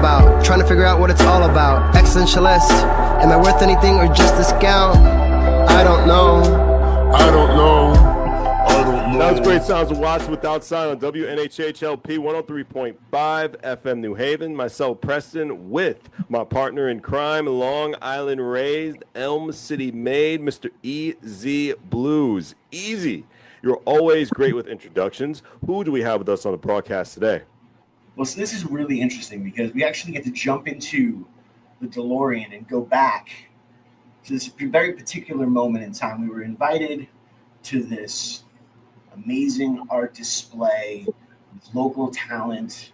about. Trying to figure out what it's all about. Existentialist. Am I worth anything or just a scout? I don't know. I don't know. I don't know. That was Great Sounds of Watts Without Sound on WNHHLP 103.5 FM New Haven. Myself, Preston, with my partner in crime, Long Island raised, Elm City made, Mr. EZ BlueZ. Easy. You're always great with introductions. Who do we have with us on the broadcast today? Well, so this is really interesting because we actually get to jump into the DeLorean and go back to this very particular moment in time. We were invited to this amazing art display with local talent,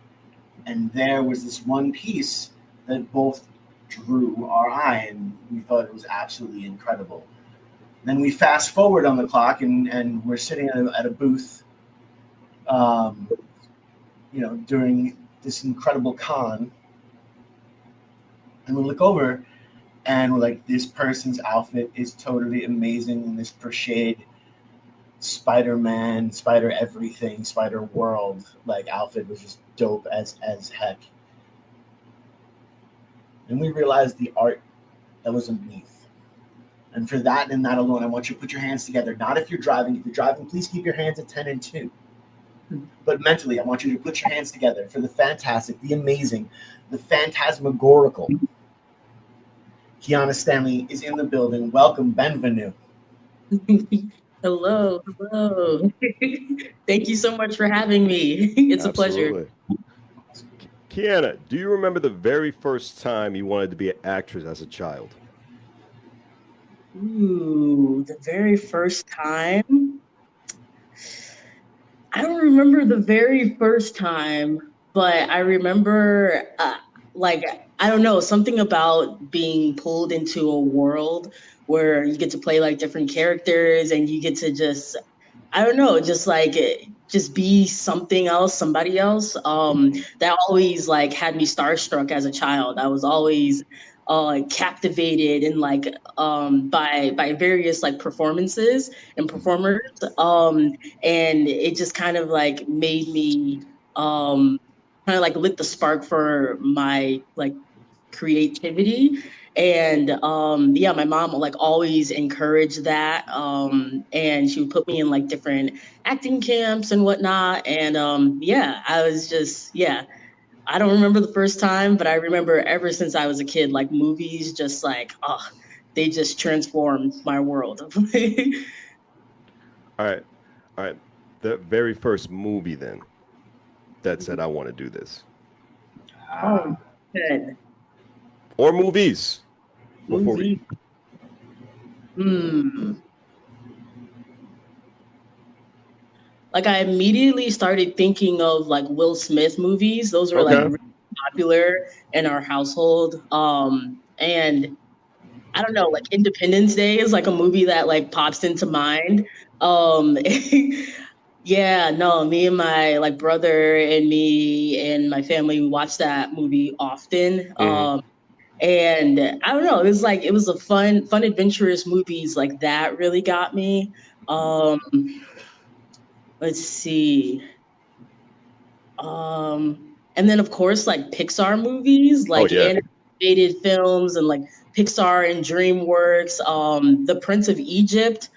and there was this one piece that both drew our eye, and we thought it was absolutely incredible. Then we fast forward on the clock, and we're sitting at a booth, during this incredible con, and we look over, and we're like, this person's outfit is totally amazing in this crocheted Spider-Man, Spider everything, Spider World like outfit was just dope as heck. And we realized the art that was underneath. And for that and that alone, I want you to put your hands together. Not if you're driving. If you're driving, please keep your hands at 10 and 2. But mentally, I want you to put your hands together for the fantastic, the amazing, the phantasmagorical. Quiana Stanley is in the building. Welcome, benvenue. Hello. Thank you so much for having me. It's Absolutely. a pleasure. Quiana, do you remember the very first time you wanted to be an actress as a child? Ooh, the very first time? I don't remember the very first time, but I remember, I don't know, something about being pulled into a world where you get to play like different characters and you get to just, I don't know, just be something else, somebody else. That always like had me starstruck as a child. I was always captivated and by various like performances and performers. And it just kind of like made me kind of like lit the spark for my like creativity. And my mom like always encouraged that, and she would put me in like different acting camps and whatnot. And I was just I don't remember the first time, but I remember ever since I was a kid, like movies just like they just transformed my world. All right. The very first movie then that said I want to do this. Oh, good. Or movies. Before Movie. Like I immediately started thinking of like Will Smith movies. Those were like really popular in our household. And I don't know, like Independence Day is like a movie that like pops into mind. Me and my like brother and me and my family, we watched that movie often. And I don't know, it was a fun, adventurous movies like that really got me. Let's see. And then of course like Pixar movies, like animated films and like Pixar and DreamWorks, The Prince of Egypt.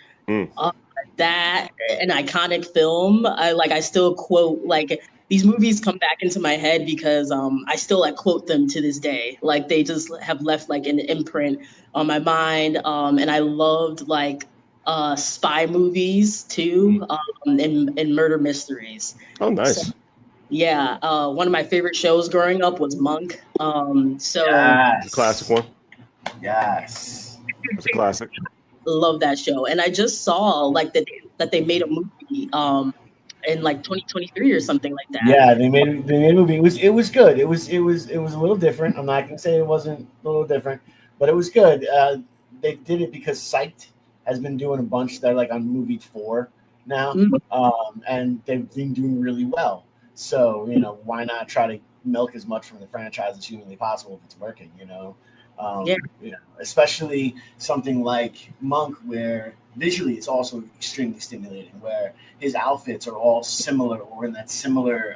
That an iconic film. I still quote like these movies come back into my head because I still like quote them to this day. Like they just have left like an imprint on my mind. And I loved like spy movies too, and murder mysteries. Oh, nice. So, one of my favorite shows growing up was Monk. Yes. It's a classic one. Yes. It's a classic. Love that show, and I just saw like that they made a movie in like 2023 or something like that. Yeah, they made a movie. It was good. It was a little different. I'm not gonna say it wasn't a little different, but it was good. They did it because Psyched has been doing a bunch. They're like on movie 4 now, and they've been doing really well. So why not try to milk as much from the franchise as humanly possible if it's working? Especially something like Monk, where visually it's also extremely stimulating, where his outfits are all similar or in that similar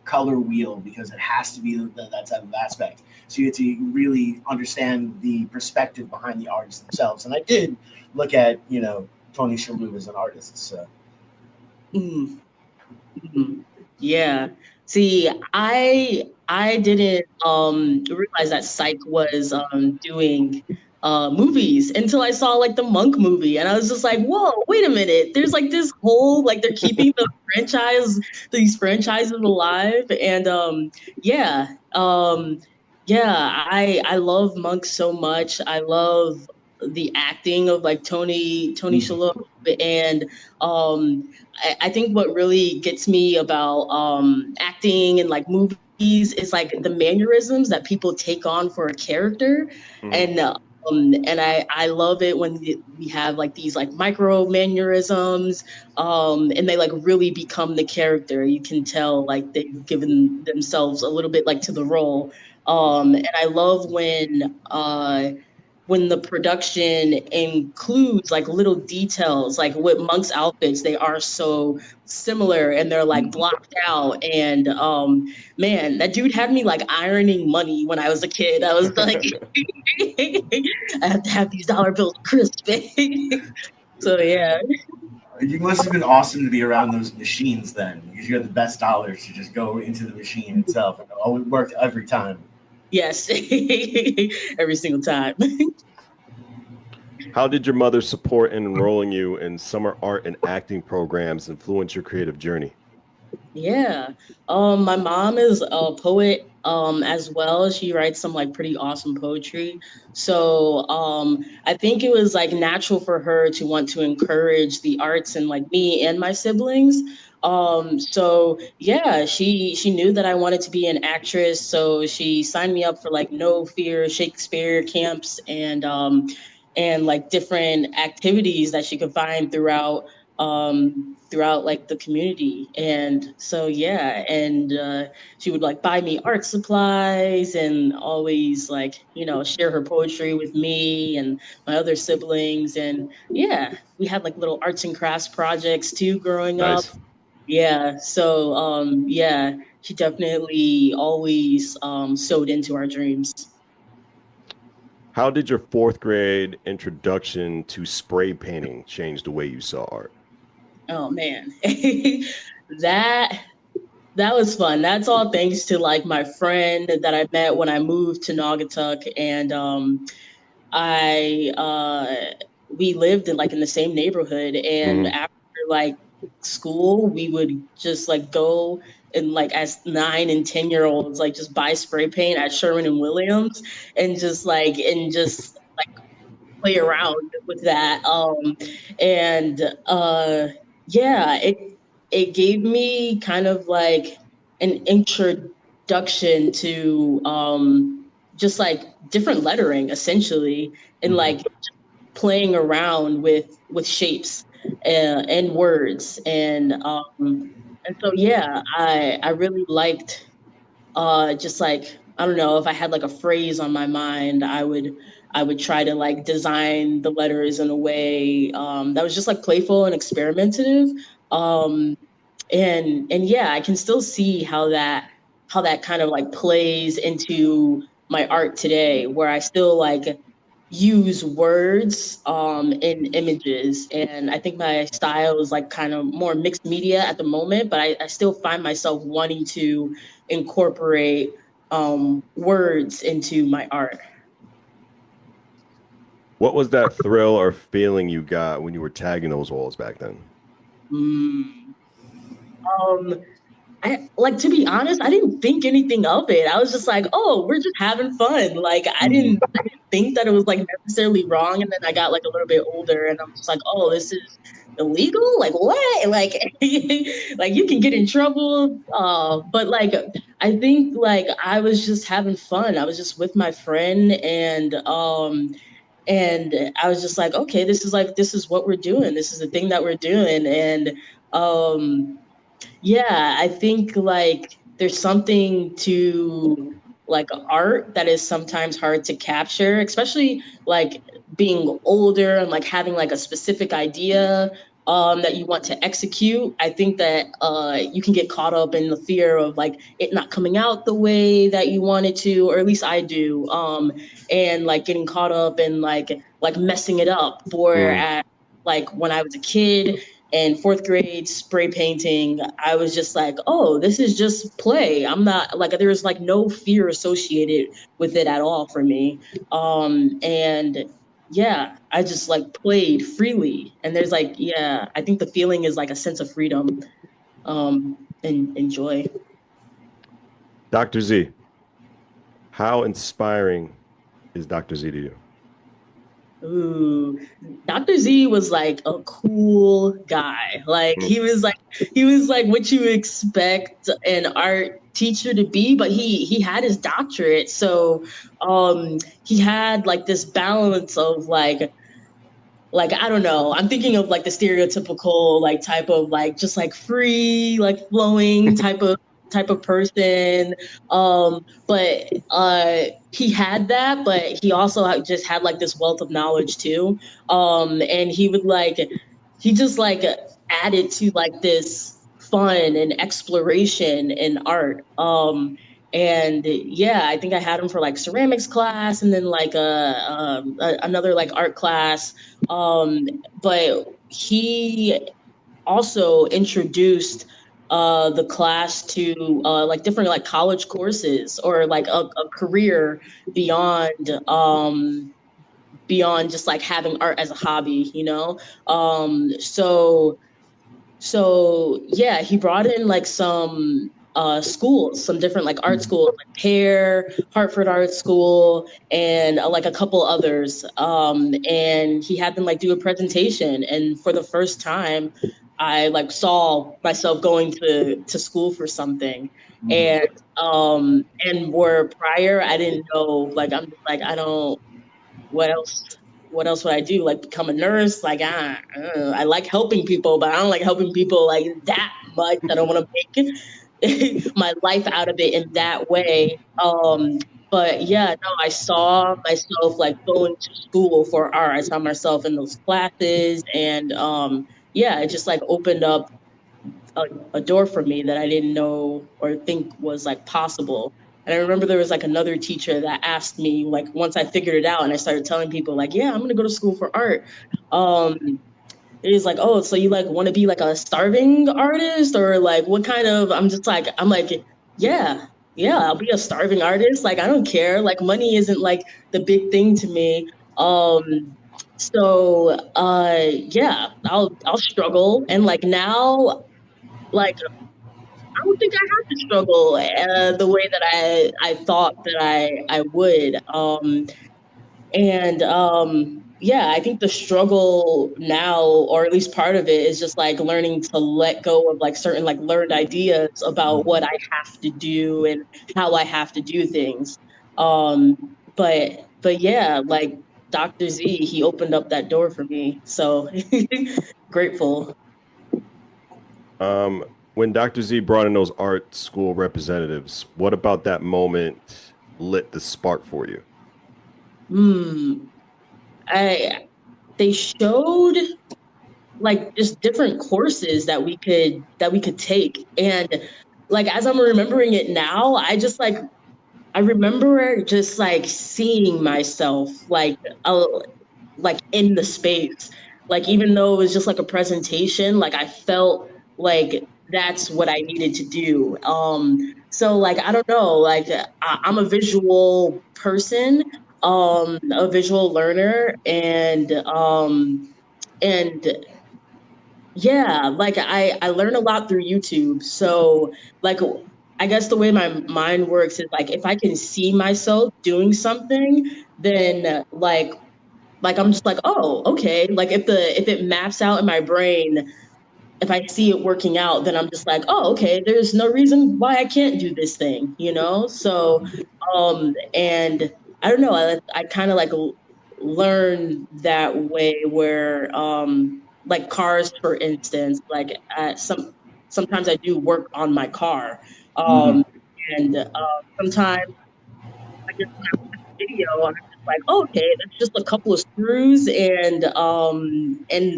color wheel because it has to be that type of aspect. So you get to really understand the perspective behind the artists themselves. And I did look at, Tony Shalhoub as an artist. So. Mm, mm. Yeah. See, I didn't realize that Psych was doing movies until I saw like the Monk movie, and I was just like, whoa, wait a minute. There's like this whole like they're keeping these franchises alive, and yeah, I love Monk so much. I love the acting of like Tony Shalhoub, and I think what really gets me about acting and like movies is like the mannerisms that people take on for a character, and I love it when we have like these like micro mannerisms, and they like really become the character. You can tell like they've given themselves a little bit like to the role, and I love when the production includes like little details, like with Monk's outfits, they are so similar and they're like blocked out. And man, that dude had me like ironing money when I was a kid. I was like, I have to have these dollar bills crisp. So yeah. You must have been awesome to be around those machines then, because you had the best dollars to just go into the machine itself. And it worked every time. Yes, every single time. How did your mother support and enrolling you in summer art and acting programs influence your creative journey? Yeah. My mom is a poet as well. She writes some like pretty awesome poetry. So I think it was like natural for her to want to encourage the arts and like me and my siblings. So yeah, she knew that I wanted to be an actress, so she signed me up for like No Fear Shakespeare camps and like different activities that she could find throughout like the community. And so yeah, and she would like buy me art supplies and always like share her poetry with me and my other siblings. And yeah, we had like little arts and crafts projects too growing up. Nice. Yeah, so yeah, she definitely always sewed into our dreams. How did your fourth grade introduction to spray painting change the way you saw art? Oh man. that that was fun. That's all thanks to like my friend that I met when I moved to Naugatuck, and I we lived in like in the same neighborhood, and Mm-hmm. after like school we would just like go and like as 9 and 10 year olds like just buy spray paint at Sherman and Williams and just play around with that. And yeah, it gave me kind of like an introduction to just like different lettering essentially, and like playing around with shapes and words, and so yeah, I really liked just like I don't know, if I had like a phrase on my mind, I would try to like design the letters in a way that was just like playful and experimentative. Um, and yeah, I can still see how that kind of like plays into my art today, where I still like use words in images, and I think my style is like kind of more mixed media at the moment, but I still find myself wanting to incorporate words into my art. What was that thrill or feeling you got when you were tagging those walls back then? Mm. Um, I like to be honest, I didn't think anything of it. I was just like, oh, we're just having fun. Like I didn't think that it was like necessarily wrong. And then I got like a little bit older and I'm just like, oh, this is illegal? Like what? Like like you can get in trouble. But like I think like I was just having fun. I was just with my friend, and I was just like, okay, this is what we're doing. This is the thing that we're doing. And um yeah, I think like there's something to like art that is sometimes hard to capture, especially like being older and like having like a specific idea that you want to execute. I think that you can get caught up in the fear of like it not coming out the way that you want it to, or at least I do, and like getting caught up in like messing it up. For at like when I was a kid in fourth grade spray painting, I was just like, oh, this is just play. I'm not like, there's like no fear associated with it at all for me. And yeah, I just like played freely. And there's like, yeah, I think the feeling is like a sense of freedom, and joy. Dr. Z, how inspiring is Dr. Z to you? Ooh, Dr. Z was like a cool guy. Like he was like what you expect an art teacher to be, but he had his doctorate. So he had like this balance of like I don't know. I'm thinking of like the stereotypical like type of like just like free, like flowing type of person. But he had that, but he also just had like this wealth of knowledge too. And he just like added to like this fun and exploration in art. And yeah, I think I had him for like ceramics class, and then like another like art class. But he also introduced the class to like different like college courses, or like a career beyond beyond just like having art as a hobby, you know. So yeah, he brought in like some schools, some different like art schools, like Pear, Hartford Art School, and like a couple others. And he had them like do a presentation, and for the first time, I like saw myself going to school for something. And where prior I didn't know, like I'm just like I don't, what else would I do? Like become a nurse? Like I like helping people, but I don't like helping people like that much. I don't want to make my life out of it in that way. But yeah, no, I saw myself like going to school for art. I saw myself in those classes, and yeah, it just like opened up a door for me that I didn't know or think was like possible. And I remember there was like another teacher that asked me, like once I figured it out and I started telling people like, yeah, I'm gonna go to school for art. Um, it was like, oh, so you like want to be like a starving artist, or like what kind of? I'm like, yeah, yeah, I'll be a starving artist. Like I don't care. Like money isn't like the big thing to me. So yeah, I'll struggle, and like now, like I don't think I have to struggle the way that I thought that I would. And yeah, I think the struggle now, or at least part of it, is just like learning to let go of like certain like learned ideas about what I have to do and how I have to do things. But yeah, like Dr. Z, he opened up that door for me. So grateful. When Dr. Z brought in those art school representatives, what about that moment lit the spark for you? Hmm. I They showed like just different courses that we could take, and like as I'm remembering it now, I remember just like seeing myself like in the space, like even though it was just like a presentation, like I felt like that's what I needed to do. So like I don't know, like I'm a visual person, a visual learner, and yeah, like I learn a lot through YouTube. So like I guess the way my mind works is like if I can see myself doing something, then like I'm just like, oh, okay. Like if it maps out in my brain, if I see it working out, then I'm just like, oh, okay, there's no reason why I can't do this thing, you know? So and I don't know, I kind of like learn that way where like cars, for instance, like sometimes I do work on my car. Mm-hmm. And sometimes I just when I watch a video, like, oh, okay, that's just a couple of screws and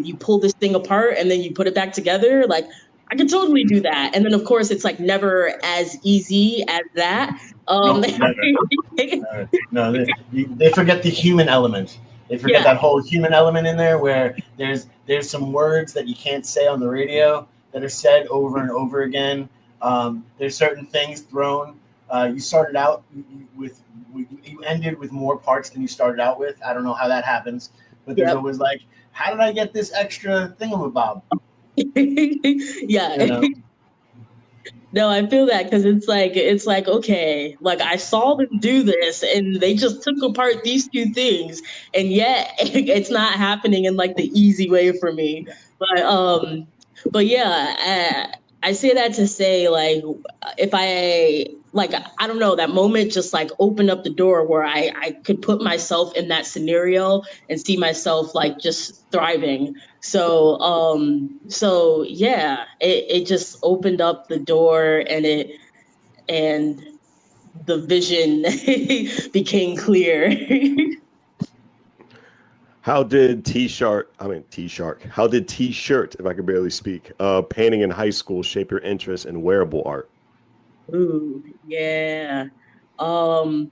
you pull this thing apart and then you put it back together. Like I could totally do that. And then of course it's like never as easy as that. Nope, never. No, they forget the human element. They forget Yeah, that whole human element in there, where there's some words that you can't say on the radio that are said over and over again. There's certain things thrown. You started out with you ended with more parts than you started out with. I don't know how that happens, but there's yep. always like, how did I get this extra thingamabob? Yeah. You know? No, I feel that because it's like okay, like I saw them do this and they just took apart these two things, and yet it's not happening in like the easy way for me. But yeah, I say that to say like if I like I don't know, that moment just like opened up the door where I could put myself in that scenario and see myself like just thriving. So yeah, it just opened up the door and the vision became clear. How did how did T-shirt, if I could barely speak, painting in high school shape your interest in wearable art? Ooh, yeah. Um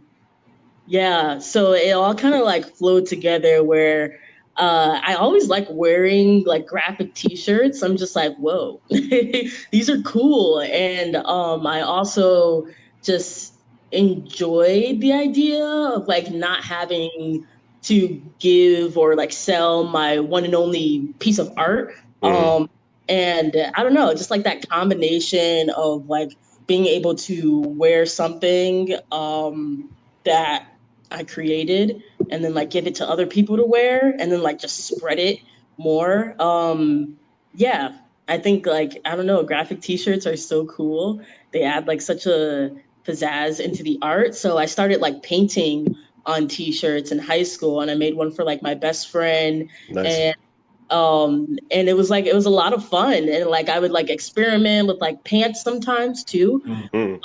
Yeah, so it all kind of like flowed together where I always like wearing like graphic t-shirts. I'm just like, whoa, these are cool. And I also just enjoy the idea of like not having to give or like sell my one and only piece of art. Mhm. And I don't know, just like that combination of like being able to wear something that I created and then like give it to other people to wear and then like just spread it more. Yeah, I think like I don't know, graphic t-shirts are so cool. They add like such a pizzazz into the art. So I started like painting on t-shirts in high school and I made one for like my best friend Nice. and it was a lot of fun and like I would like experiment with like pants sometimes too. Mhm.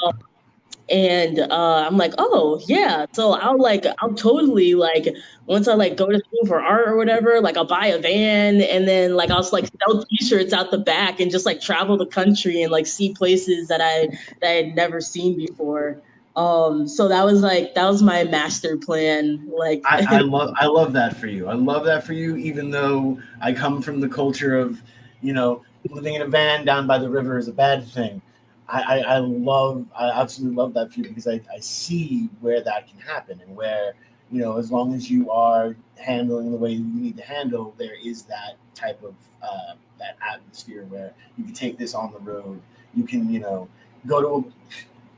And I'm like, oh yeah, so I'll totally like once I like go to school for art or whatever, like I'll buy a van and then like I'll just like sell t-shirts out the back and just like travel the country and like see places that I had never seen before. So that was my master plan. Like I love that for you. I love that for you, even though I come from the culture of, you know, living in a van down by the river is a bad thing. I absolutely love that for you because I see where that can happen and where, you know, as long as you are handling the way you need to handle, there is that type of that atmosphere where you can take this on the road. You can, you know, go to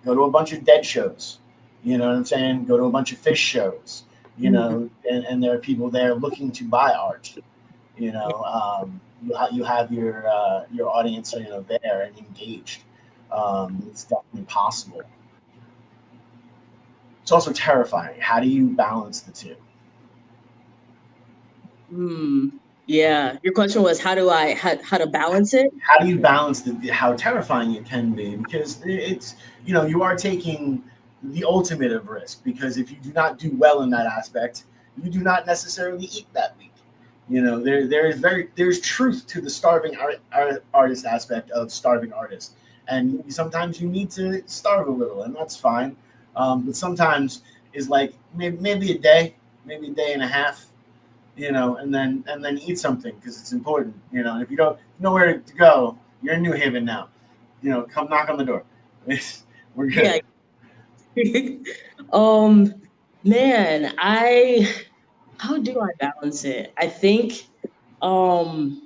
go to a bunch of dead shows. You know what I'm saying? Go to a bunch of fish shows. You know, and there are people there looking to buy art. You know, you have your audience, you know, there and engaged. It's definitely possible. It's also terrifying. How do you balance the two? hmm, yeah. Your question was how to balance it? How do you balance how terrifying it can be? Because it's, you know, you are taking the ultimate of risk. Because if you do not do well in that aspect, you do not necessarily eat that week. You know, there's truth to the starving artist aspect of starving artist, and sometimes you need to starve a little, and that's fine. But sometimes is like maybe a day, maybe a day and a half, you know, and then eat something because it's important, you know. And if you don't know where to go, you're in New Haven now. You know, come knock on the door. We're Yeah. good. um man, I how do I balance it? Um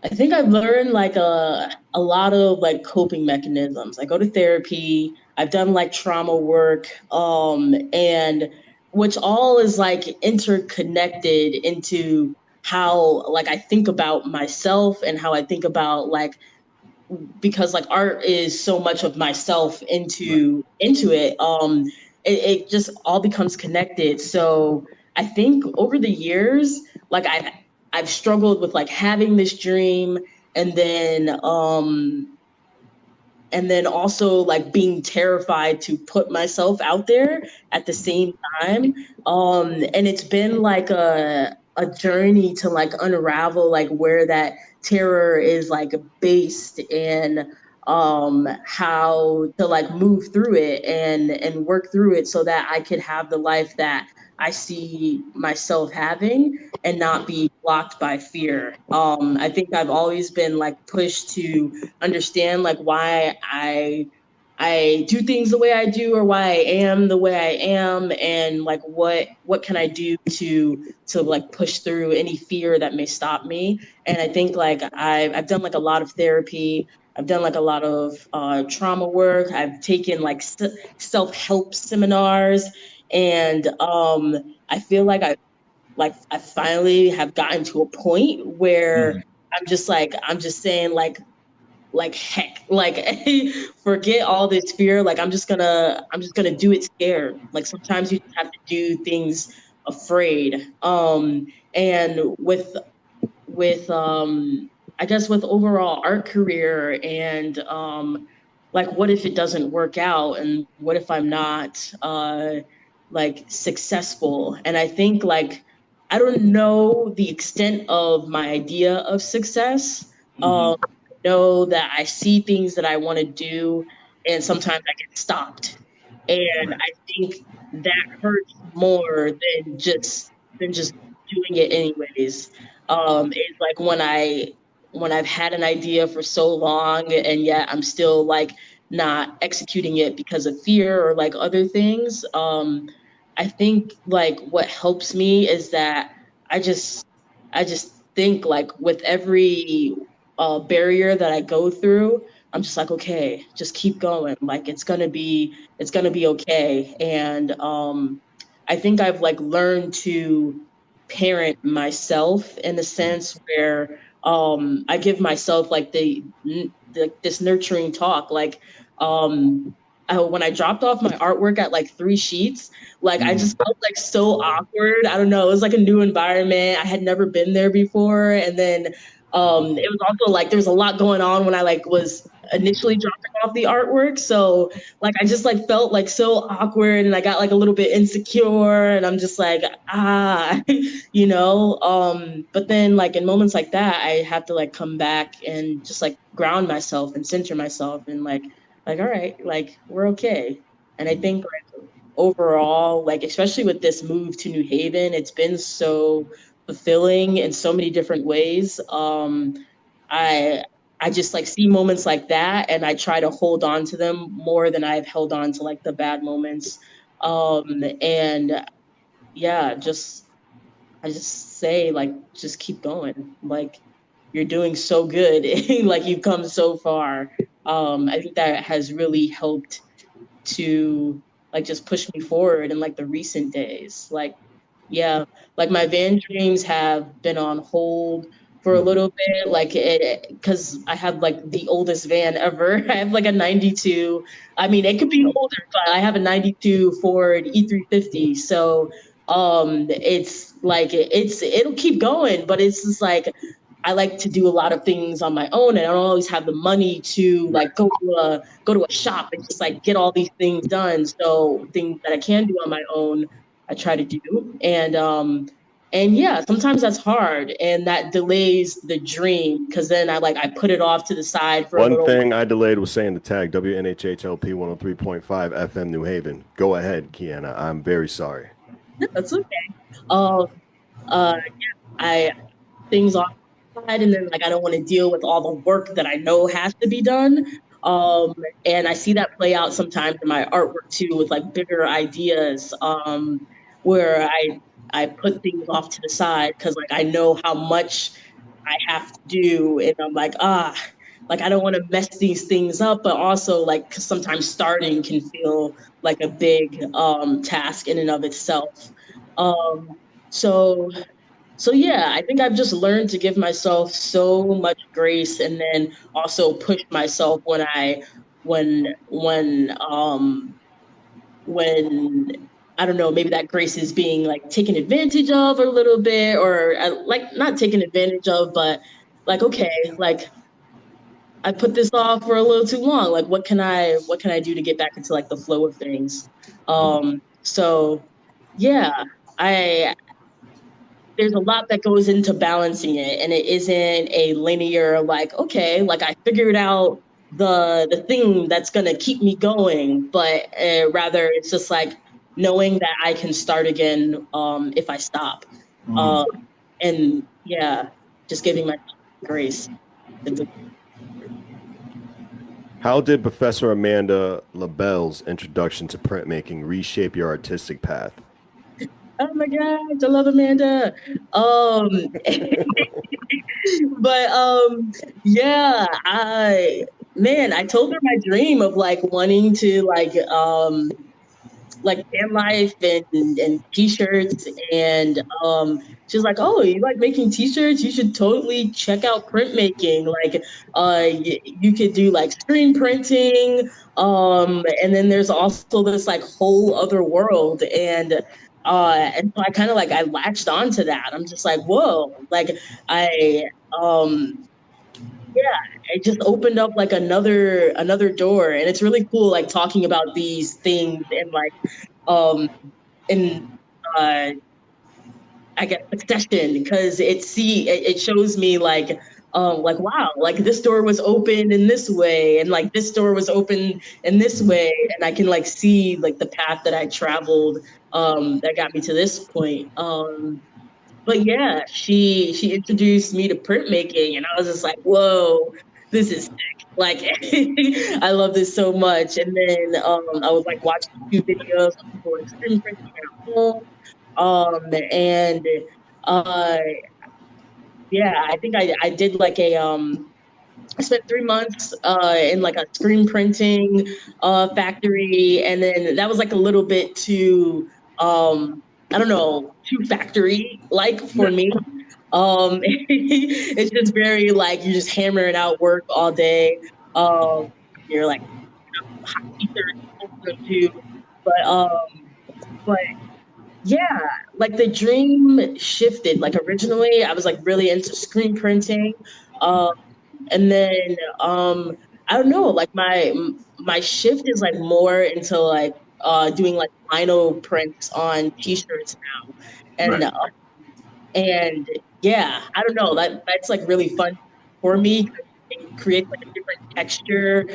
I think I've learned like a lot of like coping mechanisms. I go to therapy. I've done like trauma work, and which all is like interconnected into how like I think about myself and how I think about like because like art is so much of myself Right. into it. It just all becomes connected. So I think over the years, like I've struggled with like having this dream and then and then also like being terrified to put myself out there at the same time. And it's been like a journey to like unravel like where that terror is like based, and how to like move through it and work through it so that I could have the life that I see myself having and not be blocked by fear. I think I've always been like pushed to understand like why I do things the way I do, or why I am the way I am, and like what can I do to like push through any fear that may stop me. And I think like I've done like a lot of therapy. I've done like a lot of trauma work. I've taken like self-help seminars, and I feel like I finally have gotten to a point where I'm just saying like heck, like forget all this fear. Like I'm just gonna do it scared. Like sometimes you just have to do things afraid. And with I guess with overall art career, and like what if it doesn't work out, and what if I'm not like successful. And I think like I don't know the extent of my idea of success. I know that I see things that I want to do, and sometimes I get stopped. And Right. I think that hurts more than just doing it anyways. It's like when I've had an idea for so long, and yet I'm still like not executing it because of fear or like other things. I think like what helps me is that I just I just think like with every barrier that I go through, I'm just like, okay, just keep going. Like it's gonna be okay. And I think I've like learned to parent myself in a sense where I give myself like this nurturing talk. Like when I dropped off my artwork at like 3 sheets, like I just felt like so awkward. I don't know. It was like a new environment. I had never been there before, and then it was also like there was a lot going on when I like was initially dropping off the artwork. So like I just like felt like so awkward, and I got like a little bit insecure, and I'm just like you know. But then like in moments like that, I have to like come back and just like ground myself and center myself, and like all right, like we're okay. And I think like overall, like especially with this move to New Haven, it's been so fulfilling in so many different ways. I I just like see moments like that, and I try to hold on to them more than I've held on to like the bad moments. And yeah, just I just say like just keep going. Like you're doing so good. Like you've come so far. I think that has really helped to like just push me forward in like the recent days. Like, yeah, like my van dreams have been on hold for a little bit, like it because I have like the oldest van ever. I have like a 92. I mean, it could be older, but I have a 92 Ford E350. So it's like it'll keep going, but it's just like I like to do a lot of things on my own, and I don't always have the money to like go to a shop and just like get all these things done. So things that I can do on my own, I try to do. And yeah, sometimes that's hard, and that delays the dream because then I put it off to the side for a One little while. thing I delayed was saying the tag WNHHLP 103.5 FM New Haven. Go ahead, Quiana. I'm very sorry. That's okay. Um, I things off the side, and then like I don't want to deal with all the work that I know has to be done. Um, and I see that play out sometimes in my artwork too, with like bigger ideas, where I put things off to the side because like I know how much I have to do, and I'm like like I don't want to mess these things up, but also like 'cause sometimes starting can feel like a big task in and of itself. Um, so so yeah, I think I've just learned to give myself so much grace, and then also push myself when when I don't know, maybe that grace is being like taken advantage of a little bit, or like not taken advantage of, but like okay, like I put this off for a little too long. Like, what can I do to get back into like the flow of things? So yeah, I there's a lot that goes into balancing it, and it isn't a linear like, okay, like I figured out the thing that's gonna keep me going, but rather it's just like knowing that I can start again if I stop. Mhm. um and yeah, just giving myself grace. How did Professor Amanda LaBelle's introduction to printmaking reshape your artistic path? Oh my gosh, I love Amanda. Um, but yeah, I told her my dream of like wanting to like fan life and t-shirts, and she's like, oh, you like making t-shirts, you should totally check out printmaking. Like you could do like screen printing, and then there's also this like whole other world. And so I kind of like I latched onto that. I'm just like, whoa, like I um yeah, it just opened up like another door, and it's really cool like talking about these things and like um in uh I guess succession, because it shows me like wow, like this door was open in this way, and like this door was open in this way, and I can like see like the path that I traveled that got me to this point. But yeah, she introduced me to printmaking, and I was just like, whoa, this is sick. Like I love this so much. And then I was like watching a few videos of people like screen printing at home. And uh yeah, I think I did like I spent 3 months in like a screen printing factory, and then that was like a little bit too I don't know, too factory like for me. It's just very like you're just hammering out work all day. You're like hot t-shirts too, but but yeah, like the dream shifted. Like originally, I was like really into screen printing, um, and then I don't know, like my shift is like more into like doing like vinyl prints on t-shirts now, and Right. and yeah, I don't know, that's like really fun for me 'cause it creates like a different texture.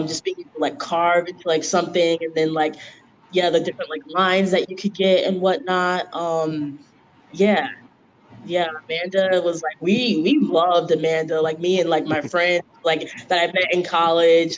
Just being able to like carve into like something, and then like yeah, the different like lines that you could get and whatnot. Yeah, yeah, Amanda was like we loved Amanda, like me and like my friends like that I met in college.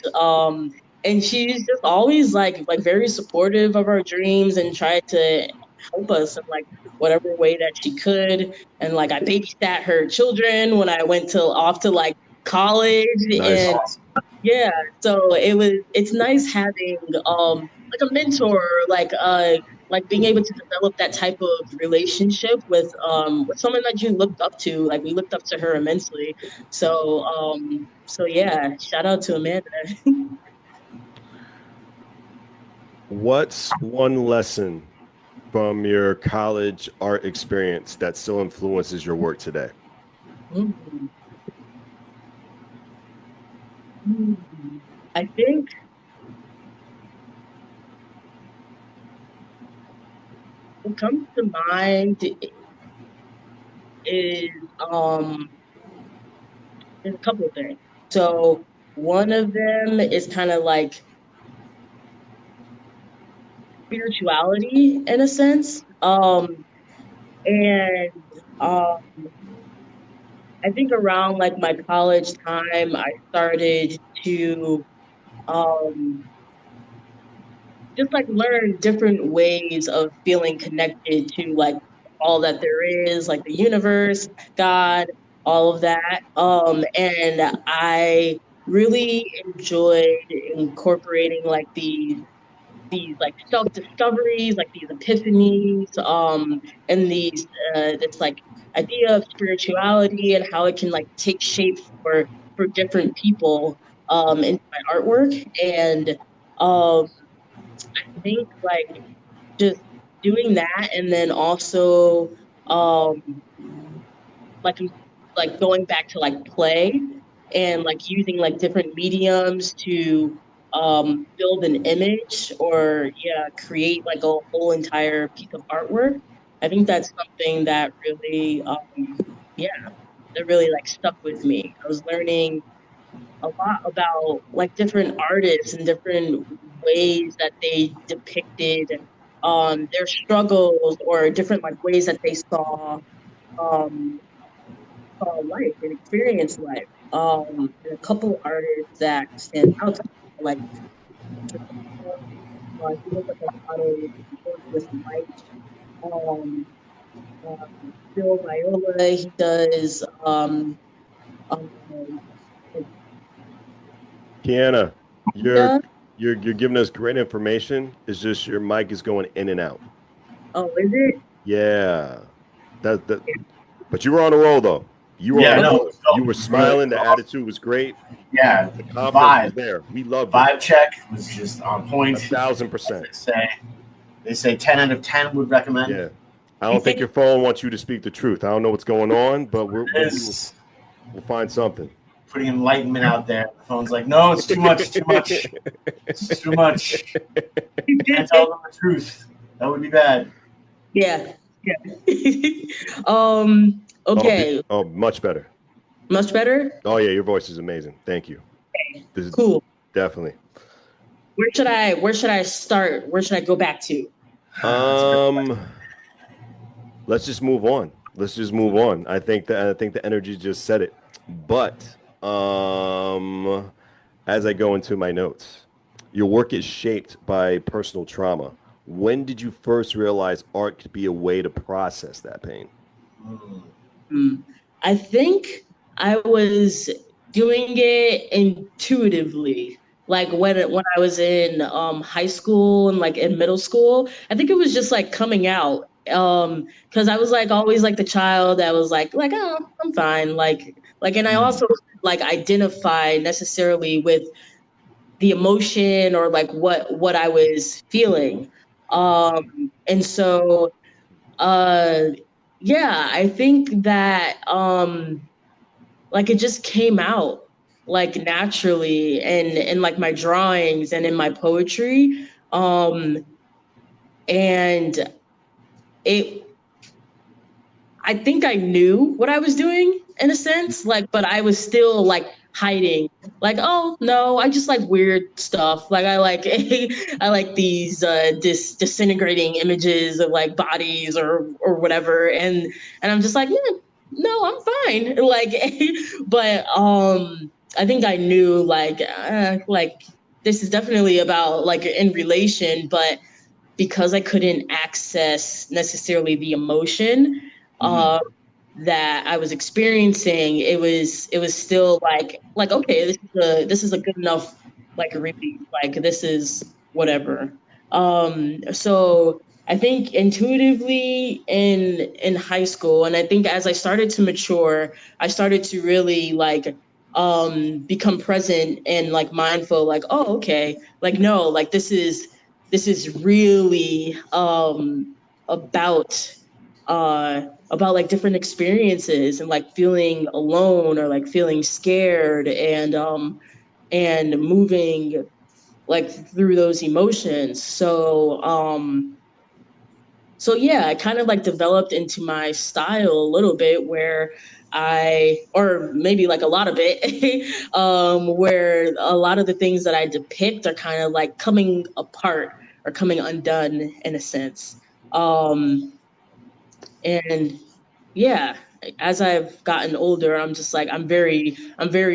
And she's just always like very supportive of our dreams and tried to help us in like whatever way that she could. And like I babysat her children when I went to off to like college. That's Nice. And awesome. yeah, so it's nice having like a mentor, like being able to develop that type of relationship with someone that you looked up to. Like we looked up to her immensely. So yeah, shout out to Amanda. What's one lesson from your college art experience that still influences your work today? Mm. Mm. I think what comes to mind is there's a couple of things. So one of them is kind of like spirituality in a sense. And um, I think around like my college time, I started to um, just like learn different ways of feeling connected to like all that there is, like the universe, God, all of that. And I really enjoyed incorporating like these like self discoveries, like these epiphanies, and this like idea of spirituality and how it can like take shape for different people into my artwork. And um, I think like just doing that, and then also um, like like going back to like play. and like using like different mediums to build an image or create like a whole entire piece of artwork. I think that's something that really yeah that really like stuck with me. I was learning a lot about like different artists and different ways that they depicted their struggles or different like ways that they um, saw life and experienced life. And a couple artists that stand out to me, like he does like a lot of work with light. Um, Bill Viola, he does um, like Kiana, you're yoga. you're giving us great information. It's just your mic is going in and out. Oh, is it? Yeah, that. But you were on a roll though. You were on Yeah, a no, roll. it felt You were really smiling. The awesome. attitude was great. Yeah, The the confidence was vibe, there. We loved it. vibe check was just on point. 1,000%. They say 10 out of 10 would recommend. Yeah. I don't think your phone wants you to speak the truth. I don't know what's going on, but we'll find something. Putting enlightenment out there. The phone's like, no, it's too much, too much. It's too much. Can't tell them the truth. That would be bad. Yeah. Okay. Oh, much better. Much better? Oh yeah, your voice is amazing. Thank you. This is Cool. definitely. Where should I start? Where should I go back to? Let's just move on. I think the energy just said it. But as I go into my notes, your work is shaped by personal trauma. When did you first realize art could be a way to process that pain? I think I was doing it intuitively. Like when I was in high school and like in middle school, I think it was just like coming out. Because I was like always like the child that was like oh I'm fine and I also like identify necessarily with the emotion or like what I was feeling. And so uh yeah, I think that like it just came out like naturally and in like my drawings and in my poetry. And it I think I knew what I was doing in a sense, like, but I was still like hiding. Like, oh no, I just like weird stuff. Like I like I like these disintegrating images of like bodies or whatever. And I'm just like, yeah, no, I'm fine. Like but I think I knew like this is definitely about like in relation, but because I couldn't access necessarily the emotion that I was experiencing, it was still like okay, this is a good enough like release, like this is whatever. So I think intuitively in high school, and I think as I started to mature, I started to really like become present and like mindful, like oh okay, like no, like this is really about about like different experiences and like feeling alone or like feeling scared and moving like through those emotions. So yeah, I kind of like developed into my style a little bit where or maybe like a lot of it, where a lot of the things that I depict are kind of like coming apart or coming undone in a sense. Um, and yeah, as I've gotten older, I'm just like I'm very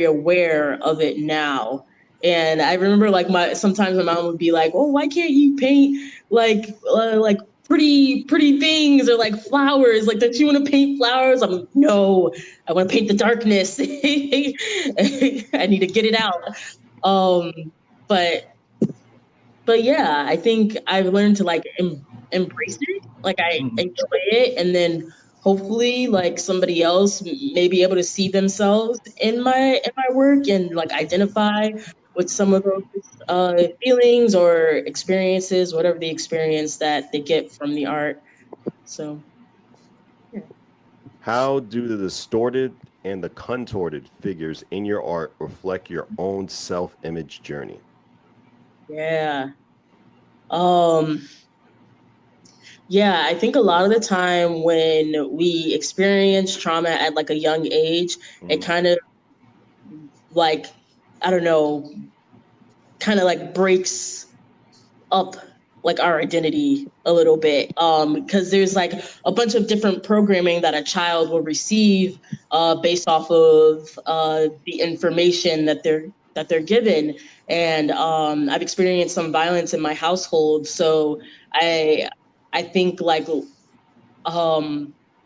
aware of it now. And I remember like my sometimes my mom would be like, "Oh, why can't you paint like pretty things or like flowers? Like, don't you want to paint flowers?" I'm like, "No, I want to paint the darkness. I need to get it out." Um, but but yeah, I think I've learned to like embrace it. Like I enjoy it, and then hopefully, like somebody else may be able to see themselves in my work and like identify with some of those feelings or experiences, whatever the experience that they get from the art. So, yeah. How do the distorted and the contorted figures in your art reflect your own self-image journey? Yeah. Yeah, I think a lot of the time when we experience trauma at like a young age, it kind of like, I don't know, kind of like breaks up like our identity a little bit, because there's like a bunch of different programming that a child will receive based off of the information that they're given. And I've experienced some violence in my household, so i I think like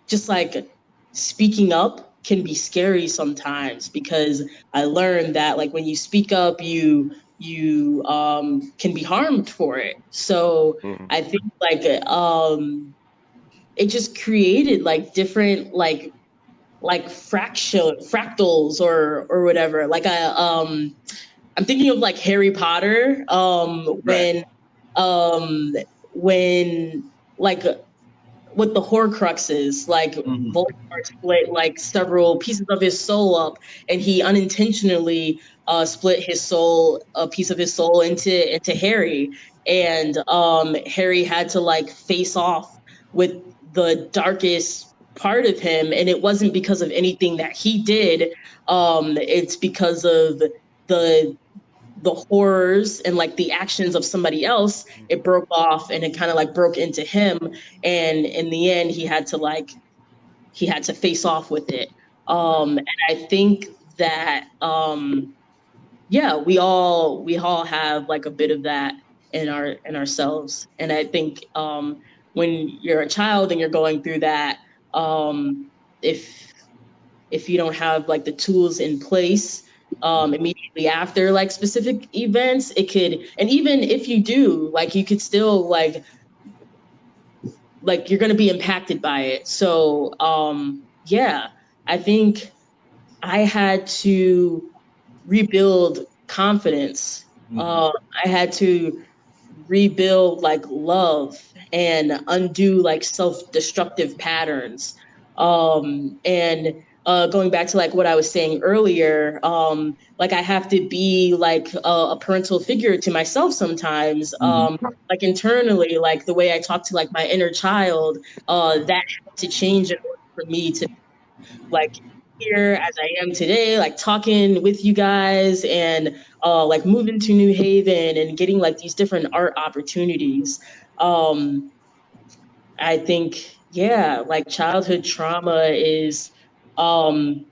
just like speaking up can be scary sometimes, because I learned that like when you speak up, you can be harmed for it. So I think like it just created like different like fractals or whatever. Like I'm thinking of like Harry Potter, Right. when like with the Horcruxes, like Mhm. Voldemort split like several pieces of his soul up, and he unintentionally split a piece of his soul into Harry, and Harry had to like face off with the darkest part of him, and it wasn't because of anything that he did. It's because of the the horrors and like the actions of somebody else. It broke off and it kind of like broke into him, and in the end he had to face off with it. And I think that yeah, we all have like a bit of that in ourselves. And I think when you're a child and you're going through that, if if you don't have like the tools in place immediately after like specific events, it could, and even if you do, like you could still like you're going to be impacted by it. So yeah, I think I had to rebuild confidence. I had to rebuild like love and undo like self-destructive patterns. And going back to like what I was saying earlier, like I have to be like a parental figure to myself sometimes, like internally, like the way I talk to like my inner child, that had to change in order for me to like here as I am today, like talking with you guys and like moving to New Haven and getting like these different art opportunities. Um, I think, yeah, like childhood trauma um,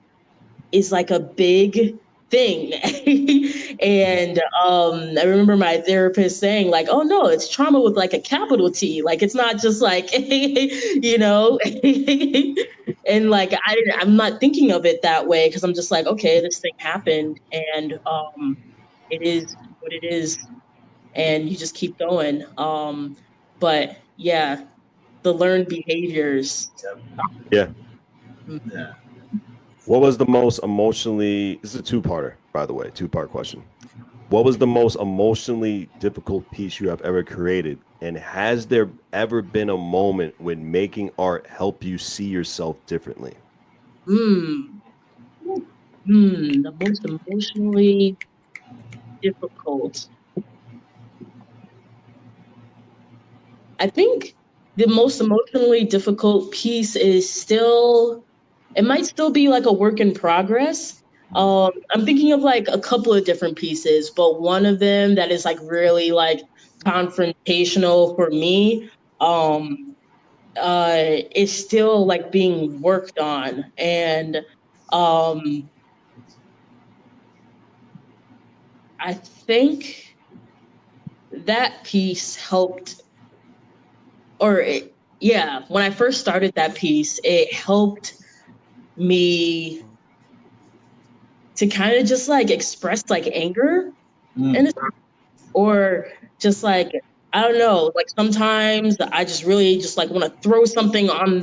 is like a big thing. And I remember my therapist saying like, oh no, it's trauma with like a capital T. Like it's not just like, you know, and like I'm not thinking of it that way, because I'm just like, okay, this thing happened, and it is what it is, and you just keep going. But yeah, the learned behaviors. Yeah. Yeah. What was the most emotionally, this is a two-parter, by the way, two-part question. What was the most emotionally difficult piece you have ever created? And has there ever been a moment when making art helped you see yourself differently? Hmm. The most emotionally difficult. I think the most emotionally difficult piece is still, it might still be like a work in progress. I'm thinking of like a couple of different pieces, but one of them that is like really confrontational for me, is still like being worked on. And um, I think that piece helped, or yeah, when I first started that piece, it helped me to kind of just like express like anger, and or just like, I don't know, like sometimes I just really just like want to throw something on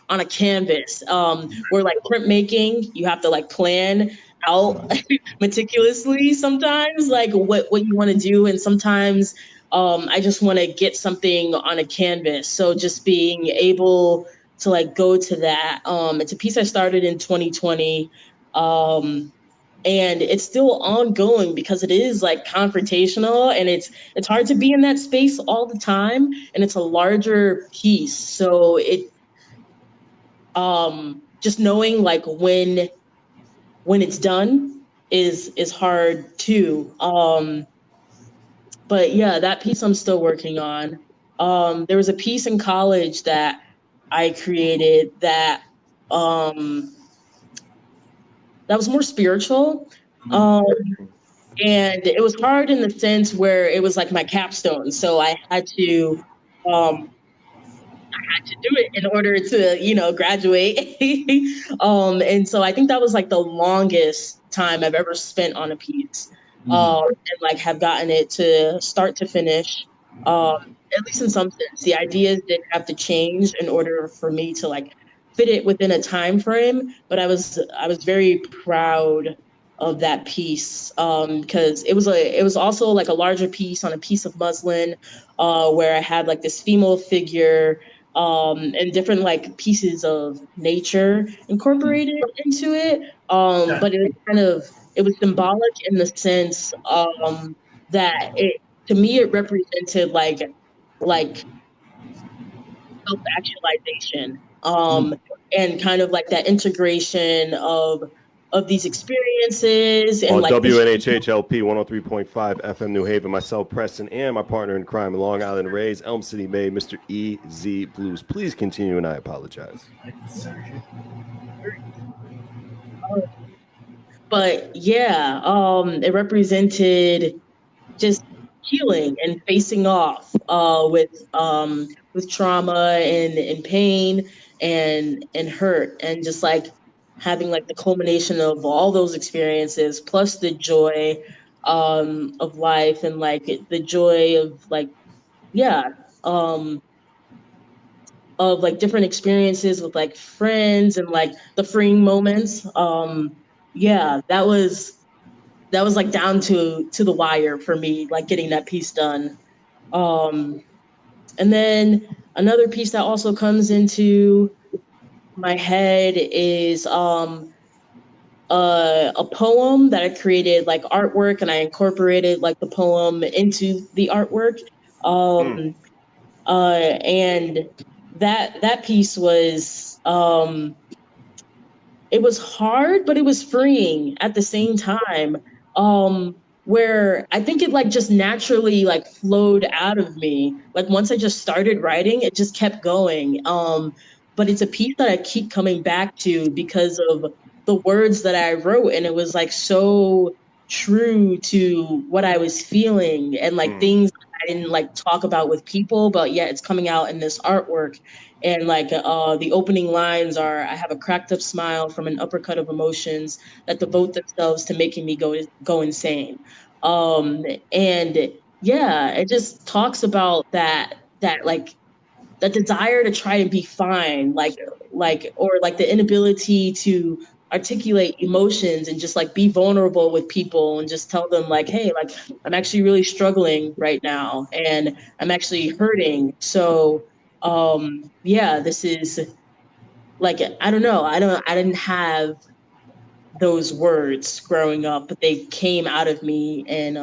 a canvas. Where like printmaking, you have to like plan out meticulously sometimes like what you want to do, and sometimes I just want to get something on a canvas. So just being able to like go to that, it's a piece I started in 2020. And it's still ongoing because it is like confrontational, and it's hard to be in that space all the time, and it's a larger piece. So it just knowing like when it's done is hard too. But yeah, that piece I'm still working on. There was a piece in college that I created um, that was more spiritual. Um, and it was hard in the sense where it was like my capstone. So um, I had to do it in order to, graduate. And so I think that was like the longest time I've ever spent on a piece. And like have gotten it to start to finish. Um, at least in some sense, the ideas did have to change in order for me to like fit it within a time frame. But I was very proud of that piece because it was also like a larger piece on a piece of muslin where I had like this female figure and different like pieces of nature incorporated into it. But it was symbolic in the sense that it to me it represented like self actualization and kind of like that integration of these experiences and On like this. WNHHLP 103.5 FM New Haven, myself, Preston, and my partner in crime, Long Island Rays, Elm City May, Mr. EZ Blues. Please continue, and I apologize. But yeah, it represented just healing and facing off with trauma and pain and hurt, and just like having like the culmination of all those experiences plus the joy of life, and like the joy of like yeah um of like different experiences with like friends and like the freeing moments. Yeah, that was like down to the wire for me, like getting that piece done. Um, and then another piece that also comes into my head is a poem that I created like artwork, and I incorporated like the poem into the artwork. Um, and that piece was it was hard, but it was freeing at the same time. Um, where I think it like just naturally like flowed out of me. Like once I just started writing, it just kept going. But it's a piece that I keep coming back to because of the words that I wrote, and it was like so true to what I was feeling and like things I didn't like talk about with people, but yet it's coming out in this artwork. And like the opening lines are, I have a cracked up smile from an uppercut of emotions that devote themselves to making me go insane. Um, and yeah, it just talks about that like that desire to try and be fine, or like the inability to articulate emotions and just like be vulnerable with people and just tell them like, hey, like I'm actually really struggling right now and I'm actually hurting. So yeah, this is like I don't know, I didn't have those words growing up, but they came out of me in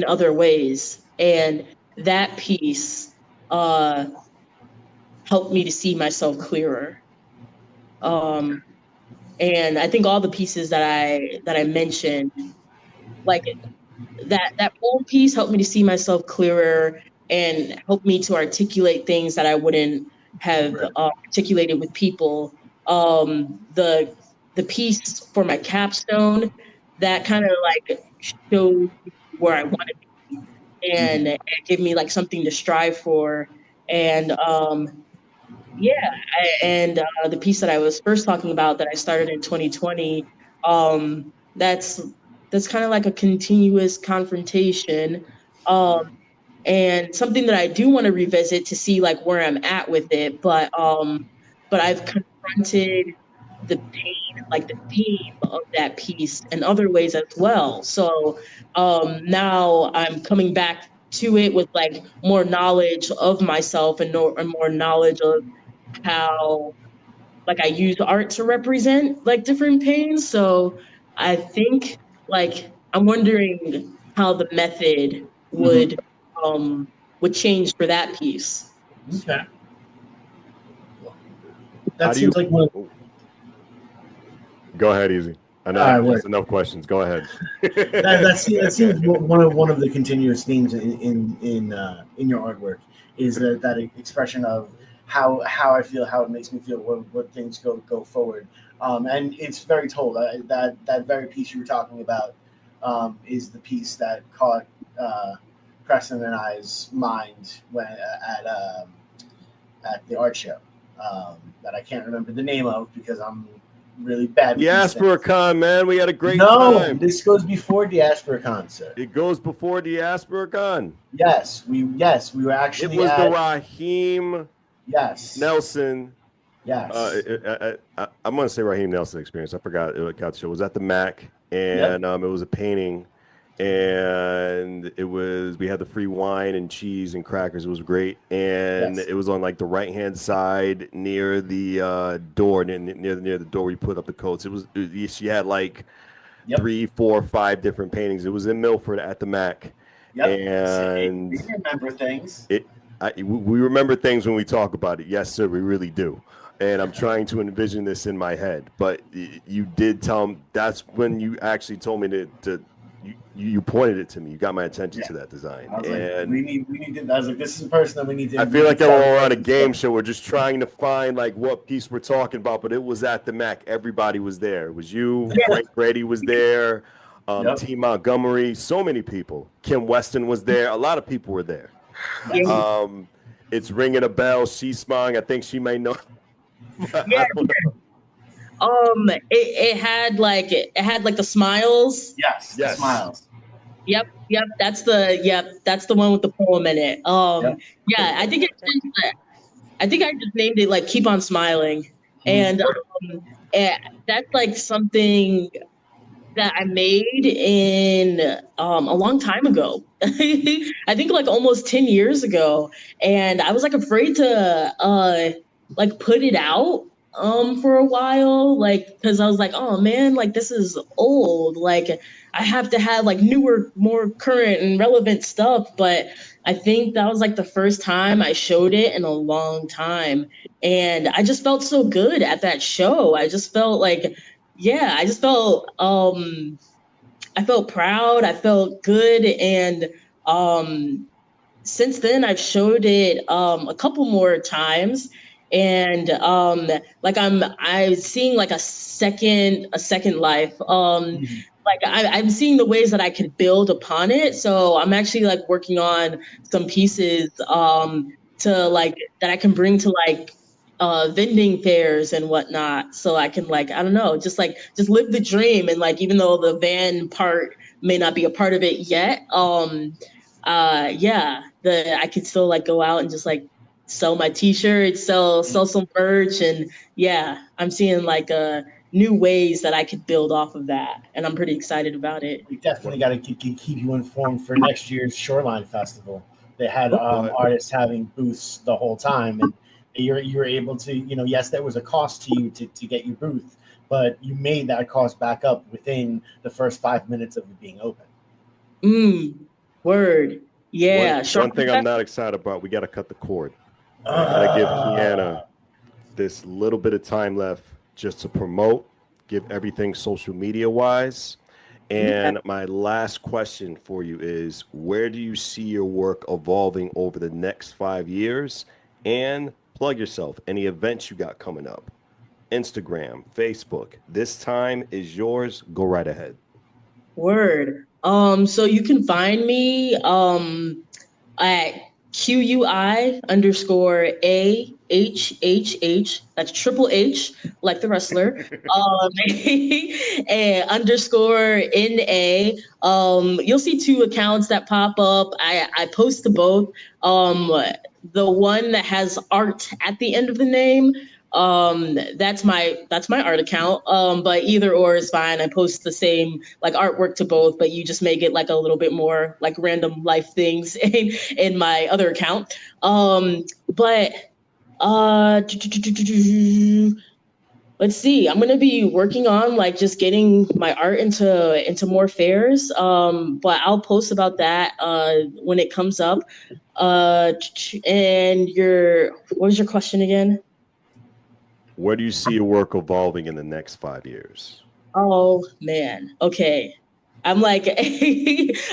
other ways. And that piece uh helped me to see myself clearer. Um, and I think all the pieces that I mentioned, like that whole piece, helped me to see myself clearer and helped me to articulate things that I wouldn't have articulated with people. The piece for my capstone, that kind of like showed where I want to be, and it gave me like something to strive for. And yeah, and the piece that I was first talking about that I started in 2020, that's kind of like a continuous confrontation, um, and something that I do want to revisit to see like where I'm at with it. But I've confronted the pain, like the theme of that piece, in other ways as well. So now I'm coming back to it with like more knowledge of myself and more knowledge of how like I use art to represent like different pains. So I think like I'm wondering how the method Mhm. would change for that piece. Okay. How That do you? seems like one. Go ahead, Easy. I know All right, I've word. asked enough questions. Go ahead. That seems one of the continuous themes in your artwork is that expression of how I feel, how it makes me feel, what things go forward, and it's very told. That very piece you were talking about is the piece that caught Preston and I's mind when at the art show that I can't remember the name of because I'm really bad with these things. Diasporacon, man, we had a great No, time. this goes before Diasporacon, sir. It goes before Diasporacon. Yes, we were It actually was the at Raheem yes, Nelson. yes, I'm going to say Raheem Nelson experience. I forgot it got the show. It was at the Mac, Yep. and it was a painting, and we had the free wine and cheese and crackers. It was great, and Yes. it was on like the right hand side near the door, near the door where you put up the coats. She had like Yep. 3, 4, 5 different paintings. It was in Milford at the Mac, Yep. and we remember things. we remember things when we talk about it. Yes, sir, we really do. And I'm trying to envision this in my head. But you did tell me, that's when you actually told me you pointed it to me. You got my attention to that design. I was And like, we need to. I was like, this is a person that we need to. I feel like we're on a game show. We're just trying to find like what piece we're talking about. But it was at the Mac. Everybody was there. It was you. Frank Brady was there. Yep. T. Montgomery. So many people. Kim Weston was there. A lot of people were there. Yeah. It's ringing a bell. She's smiling. I think she may know. Yeah. It had like the smiles. Yes. Yes. The smiles. Yep. That's the one with the poem in it. Yep. Yeah, I think I just named it like "Keep on Smiling," and that's like something that I made in a long time ago. I think like almost 10 years ago, and I was like afraid to like put it out for a while, like because I was like, oh man, like this is old, like I have to have like newer, more current and relevant stuff. But I think that was like the first time I showed it in a long time, and I just felt so good at that show. I just felt like, yeah, I felt proud, I felt good, and since then I've showed it a couple more times, and like I'm seeing like a second life. Like I'm seeing the ways that I could build upon it. So I'm actually like working on some pieces to like that I can bring to like vending fairs and whatnot. So I can like, I don't know, just live the dream. And like, even though the van part may not be a part of it yet, yeah, I could still like go out and just like sell my t-shirts, sell some merch, and yeah, I'm seeing like new ways that I could build off of that, and I'm pretty excited about it. We definitely got to keep you informed for next year's Shoreline Festival. They had artists having booths the whole time, and you were able to, yes, there was a cost to you to get your booth, but you made that cost back up within the first 5 minutes of it being open. Word. Yeah. One thing I'm not excited about, we got to cut the cord. I got to give Quiana this little bit of time left just to promote, give everything social media wise. And my last question for you is, where do you see your work evolving over the next 5 years? And plug yourself, any events you got coming up. Instagram, Facebook, this time is yours. Go right ahead. Word. So you can find me at QUI_AHHH. That's triple H, like the wrestler. And underscore NA. You'll see 2 accounts that pop up. I post to both. The one that has art at the end of the name, that's my art account. But either or is fine. I post the same like artwork to both, but you just make it like a little bit more like random life things in my other account. But let's see. I'm gonna be working on like just getting my art into more fairs. But I'll post about that when it comes up. And what was your question again? Where do you see your work evolving in the next 5 years? Oh man. Okay. I'm like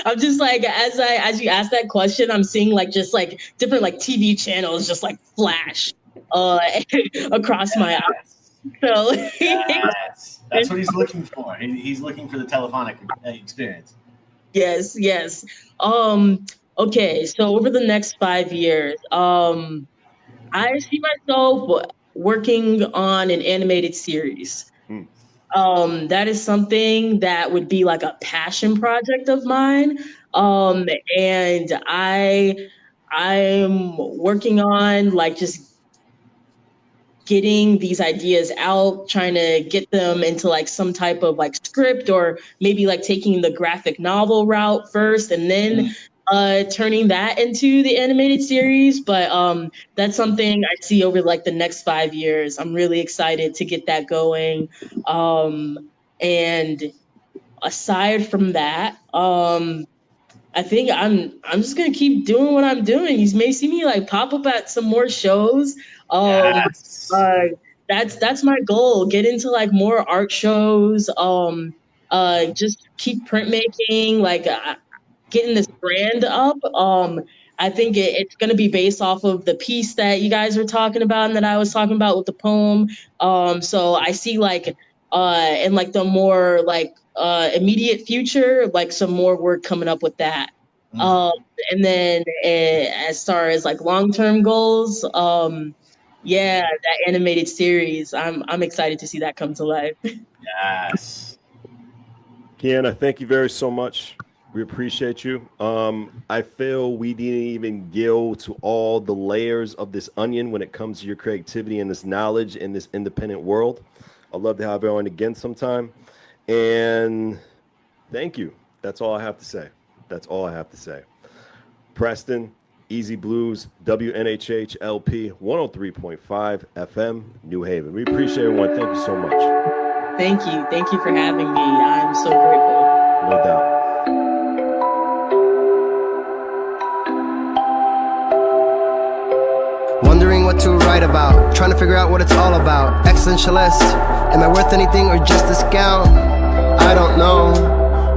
I'm just like as you ask that question, I'm seeing like just like different like TV channels just like flash uh across my eyes. So Yes, that's what he's looking for. He's looking for the telephonic experience. yes, yes. Okay, so over the next 5 years, I see myself working on an animated series. Hmm. That is something that would be like a passion project of mine. And I'm working on like just getting these ideas out, trying to get them into like some type of like script, or maybe like taking the graphic novel route first and then turning that into the animated series. But that's something I see over like the next 5 years. I'm really excited to get that going. And aside from that, I think I'm just gonna keep doing what I'm doing. You may see me like pop up at some more shows. Yes. Uh, that's my goal. Get into like more art shows. Just keep printmaking. Like getting this brand up. I think it's going to be based off of the piece that you guys were talking about and that I was talking about with the poem. So I see like in like the more like immediate future, like some more work coming up with that. Um, and then as far as like long term goals, yeah, that animated series, I'm excited to see that come to life. Yes. Quiana, thank you very so much. We appreciate you. I feel we didn't even go to all the layers of this onion when it comes to your creativity and this knowledge in this independent world. I'd love to have you on again sometime. And thank you. That's all I have to say. That's all I have to say. Preston, Easy Blues, WNHH LP 103.5 FM, New Haven. We appreciate everyone. Thank you so much. Thank you. Thank you for having me. I'm so grateful. No doubt. Wondering what to write about, trying to figure out what it's all about. Existentialist, am I worth anything or just a scout? I don't know.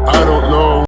I don't know.